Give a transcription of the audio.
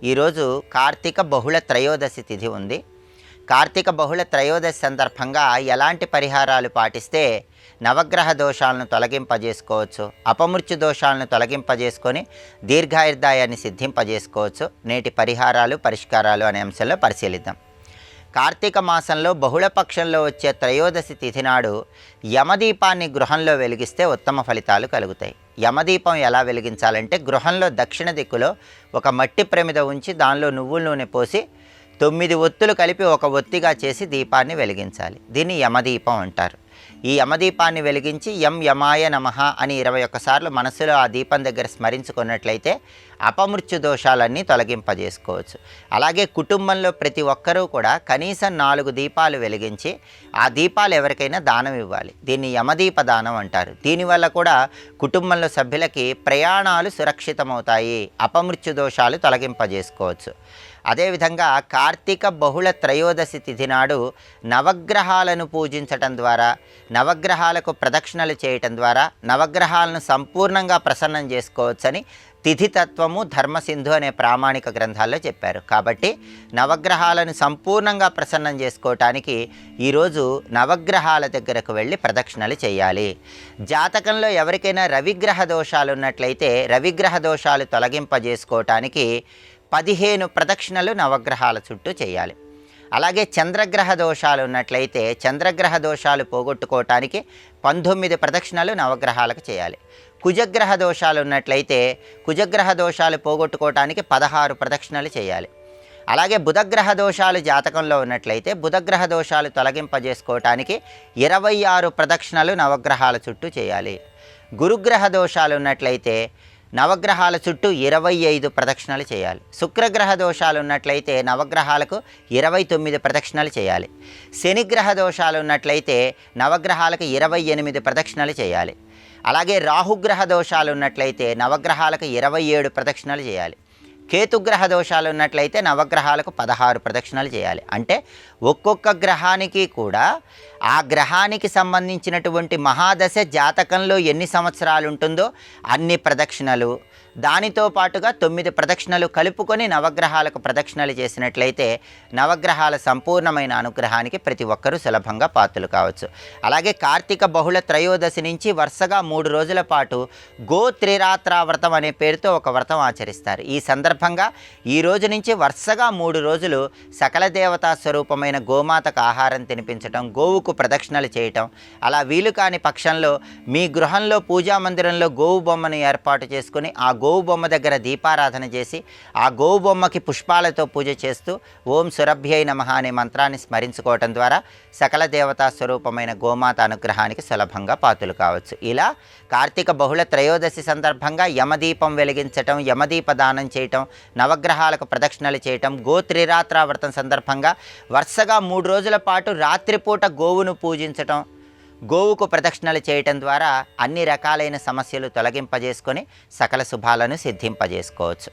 ఈరోజు కార్తీక బహుళ త్రయోదశి తిథి ఉంది. కార్తీక బహుళ త్రయోదశి సందర్భంగా ఎలాంటి పరిహారాలు పాటిస్తే నవగ్రహ దోషాలను తొలగింపజేసుకోవచ్చు, అపమృత్యు దోషాలను తొలగింపజేసుకొని దీర్ఘాయుర్దాయాన్ని సిద్ధింపజేసుకోవచ్చు, నేటి పరిహారాలు పరిష్కారాలు అనే అంశంలో పరిశీలిద్దాం. కార్తీక మాసంలో బహుళపక్షంలో వచ్చే త్రయోదశి తిథి నాడు యమదీపాన్ని గృహంలో వెలిగిస్తే ఉత్తమ ఫలితాలు కలుగుతాయి. యమదీపం ఎలా వెలిగించాలంటే, గృహంలో దక్షిణ దిక్కులో ఒక మట్టి ప్రమిద ఉంచి దానిలో నువ్వుల నూనె పోసి 9 ఒత్తులు కలిపి ఒక ఒత్తిగా చేసి దీపాన్ని వెలిగించాలి. దీన్ని యమదీపం అంటారు. ఈ యమదీపాన్ని వెలిగించి యమాయ నమః అని 21 సార్లు మనసులో ఆ దీపం దగ్గర స్మరించుకున్నట్లయితే అపమృత్యు దోషాలన్నీ తొలగింపజేసుకోవచ్చు. అలాగే కుటుంబంలో ప్రతి ఒక్కరూ కూడా కనీసం 4 దీపాలు వెలిగించి ఆ దీపాలు ఎవరికైనా దానం ఇవ్వాలి. దీన్ని యమదీప దానం అంటారు. దీనివల్ల కూడా కుటుంబంలో సభ్యులకి ప్రయాణాలు సురక్షితమవుతాయి, అపమృత్యు దోషాలు తొలగింపజేసుకోవచ్చు. అదేవిధంగా కార్తీక బహుళ త్రయోదశి తిథి నాడు నవగ్రహాలను పూజించటం ద్వారా, నవగ్రహాలకు ప్రదక్షిణలు చేయటం ద్వారా నవగ్రహాలను సంపూర్ణంగా ప్రసన్నం చేసుకోవచ్చని తిథితత్వము ధర్మసింధు అనే ప్రామాణిక గ్రంథాల్లో చెప్పారు. కాబట్టి నవగ్రహాలను సంపూర్ణంగా ప్రసన్నం చేసుకోవటానికి ఈరోజు నవగ్రహాల దగ్గరకు వెళ్ళి ప్రదక్షిణలు చేయాలి. జాతకంలో ఎవరికైనా రవిగ్రహ దోషాలు ఉన్నట్లయితే రవిగ్రహ దోషాలు తొలగింపజేసుకోవటానికి 15 ప్రదక్షిణలు నవగ్రహాల చుట్టూ చేయాలి. అలాగే చంద్రగ్రహ దోషాలు ఉన్నట్లయితే చంద్రగ్రహ దోషాలు పోగొట్టుకోవటానికి 19 ప్రదక్షిణలు నవగ్రహాలకు చేయాలి. కుజగ్రహ దోషాలు ఉన్నట్లయితే కుజగ్రహ దోషాలు పోగొట్టుకోవటానికి 16 ప్రదక్షిణలు చేయాలి. అలాగే బుధగ్రహ దోషాలు జాతకంలో ఉన్నట్లయితే బుధగ్రహ దోషాలు తొలగింపజేసుకోవటానికి 26 ప్రదక్షిణలు నవగ్రహాల చుట్టూ చేయాలి. గురుగ్రహ దోషాలు ఉన్నట్లయితే నవగ్రహాల చుట్టూ 25 ప్రదక్షిణలు చేయాలి. శుక్రగ్రహ దోషాలు ఉన్నట్లయితే నవగ్రహాలకు 29 ప్రదక్షిణలు చేయాలి. శనిగ్రహ దోషాలు ఉన్నట్లయితే నవగ్రహాలకు 28 ప్రదక్షిణలు చేయాలి. అలాగే రాహుగ్రహ దోషాలు ఉన్నట్లయితే నవగ్రహాలకు 27 ప్రదక్షిణలు చేయాలి. కేతుగ్రహ దోషాలు ఉన్నట్లయితే నవగ్రహాలకు 16 ప్రదక్షిణలు చేయాలి. అంటే ఒక్కొక్క గ్రహానికి కూడా ఆ గ్రహానికి సంబంధించినటువంటి మహాదశ జాతకంలో ఎన్ని సంవత్సరాలు ఉంటుందో అన్ని ప్రదక్షిణలు, దానితో పాటుగా 9 ప్రదక్షిణలు కలుపుకొని నవగ్రహాలకు ప్రదక్షిణలు చేసినట్లయితే నవగ్రహాల సంపూర్ణమైన అనుగ్రహానికి ప్రతి ఒక్కరూ సులభంగా పాత్రలు కావచ్చు. అలాగే కార్తీక బహుళ త్రయోదశి నుంచి వరుసగా 3 రోజుల పాటు గో త్రిరాత్రా వ్రతం అనే పేరుతో ఒక వ్రతం ఆచరిస్తారు. ఈ సందర్భంగా ఈ రోజు నుంచి వరుసగా 3 రోజులు సకల దేవతా స్వరూపమైన గోమాతకు ఆహారం తినిపించటం, గోవుకు ప్రదక్షిణలు చేయటం, అలా వీలు కాని పక్షంలో మీ గృహంలో పూజా మందిరంలో గోవు బొమ్మను ఏర్పాటు చేసుకుని ఆ గోవు బొమ్మ దగ్గర దీపారాధన చేసి ఆ గోవు బొమ్మకి పుష్పాలతో పూజ చేస్తూ ఓం సురభ్యై నమః అనే మంత్రాన్ని స్మరించుకోవటం ద్వారా సకల దేవతా స్వరూపమైన గోమాత అనుగ్రహానికి సులభంగా పాత్రలు కావచ్చు. ఇలా కార్తీక బహుళ త్రయోదశి సందర్భంగా యమదీపం వెలిగించటం, యమదీప దానం చేయటం, నవగ్రహాలకు ప్రదక్షిణలు చేయటం, గో త్రిరాత్రా వ్రతం సందర్భంగా వరుసగా 3 రోజుల పాటు రాత్రిపూట గోవును పూజించటం, గోవుకు ప్రదక్షిణలు చేయటం ద్వారా అన్ని రకాలైన సమస్యలు తొలగింపజేసుకొని సకల శుభాలను సిద్ధింపజేసుకోవచ్చు.